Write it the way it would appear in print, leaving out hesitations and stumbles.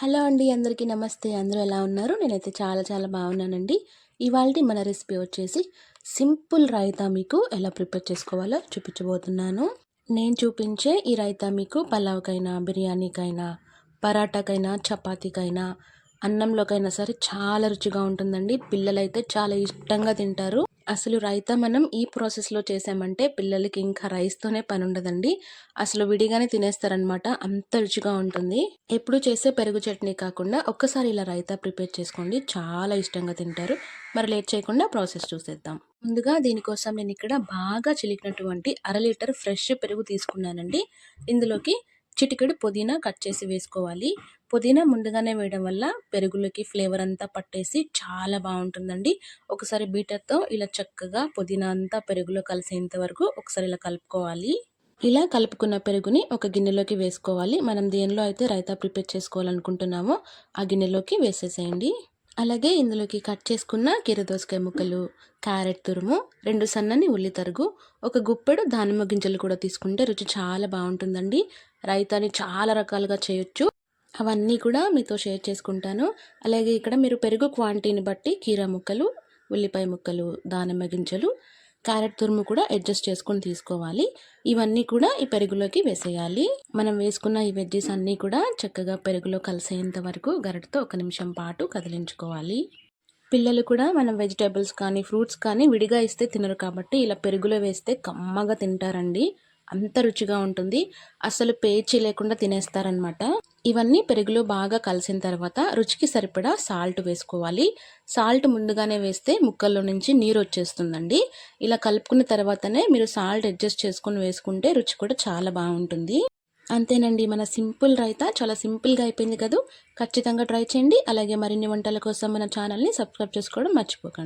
Hello అండి, అందరికీ నమస్తే. అందరూ ఎలా ఉన్నారు? నేనైతే చాలా బాగున్నానండి. ఇవాల్టి మన రెసిపీ వచ్చేసి సింపుల్ రైతా మీకు ఎలా ప్రిపేర్ చేసుకోవాలో చూపించబోతున్నాను. నేను చూపించే ఈ రైతా మీకు పలావ్కైనా, బిర్యానీకైనా, పరాటాకైనా, చపాతీకైనా, అన్నంలోకైనా సరే చాలా రుచిగా ఉంటుందండి. పిల్లలైతే చాలా ఇష్టంగా తింటారు. అసలు రైతా మనం ఈ ప్రాసెస్లో చేసామంటే పిల్లలకి ఇంకా రైస్తోనే పని ఉండదండి. అసలు విడిగానే తినేస్తారనమాట, అంత రుచిగా ఉంటుంది. ఎప్పుడు చేసే పెరుగు చట్నీ కాకుండా ఒక్కసారి ఇలా రైతా ప్రిపేర్ చేసుకోండి, చాలా ఇష్టంగా తింటారు. మరి లేట్ చేయకుండా ప్రాసెస్ చూసేద్దాం. ముందుగా దీనికోసం నేను ఇక్కడ బాగా చిలికినటువంటి 1/2 లీటర్ ఫ్రెష్ పెరుగు తీసుకున్నానండి. ఇందులోకి చిటికెడు పుదీనా కట్ చేసి వేసుకోవాలి. పుదీనా ముందుగానే వేయడం వల్ల పెరుగులోకి ఫ్లేవర్ అంతా పట్టేసి చాలా బాగుంటుందండి. ఒకసారి బీటర్తో ఇలా చక్కగా పుదీనా అంతా పెరుగులో కలిసేంత వరకు ఒకసారి ఇలా కలుపుకోవాలి. ఇలా కలుపుకున్న పెరుగుని ఒక గిన్నెలోకి వేసుకోవాలి. మనం దేనిలో అయితే రైతా ప్రిపేర్ చేసుకోవాలనుకుంటున్నామో ఆ గిన్నెలోకి వేసేసేయండి. అలాగే ఇందులోకి కట్ చేసుకున్న కీరదోసకాయ ముక్కలు, క్యారెట్ తురుము, 2 సన్నని ఉల్లి తరుగు, ఒక గుప్పెడు దానిమ్మ గింజలు కూడా తీసుకుంటే రుచి చాలా బాగుంటుందండి. రైతాని చాలా రకాలుగా చేయొచ్చు. అవన్నీ కూడా మీతో షేర్ చేసుకుంటాను. అలాగే ఇక్కడ మీరు పెరుగు క్వాంటిటీని బట్టి కీరా ముక్కలు, ఉల్లిపాయ ముక్కలు, దానిమ్మ గింజలు, క్యారెట్ తురుము కూడా అడ్జస్ట్ చేసుకొని తీసుకోవాలి. ఇవన్నీ కూడా ఈ పెరుగులోకి వేసేయాలి. మనం వేసుకున్న ఈ వెజ్జెస్ అన్నీ కూడా చక్కగా పెరుగులో కలిసేంత వరకు గరిటతో 1 నిమిషం పాటు కదిలించుకోవాలి. పిల్లలు కూడా మనం వెజిటేబుల్స్ కానీ ఫ్రూట్స్ కానీ విడిగా ఇస్తే తినరు కాబట్టి ఇలా పెరుగులో వేస్తే కమ్మగా తింటారండి. అంత రుచిగా ఉంటుంది. అసలు పేచి లేకుండా తినేస్తారనమాట. ఇవన్నీ పెరుగులో బాగా కలిసిన తర్వాత రుచికి సరిపడా సాల్ట్ వేసుకోవాలి. సాల్ట్ ముందుగానే వేస్తే ముక్కల్లో నుంచి నీరు వచ్చేస్తుందండి. ఇలా కలుపుకున్న తర్వాతనే మీరు సాల్ట్ అడ్జస్ట్ చేసుకొని వేసుకుంటే రుచి కూడా చాలా బాగుంటుంది. అంతేనండి, మన సింపుల్ రైతా చాలా సింపుల్గా అయిపోయింది కదా. ఖచ్చితంగా ట్రై చేయండి. అలాగే మరిన్ని వంటల కోసం మన ఛానల్ని సబ్స్క్రైబ్ చేసుకోవడం మర్చిపోకండి.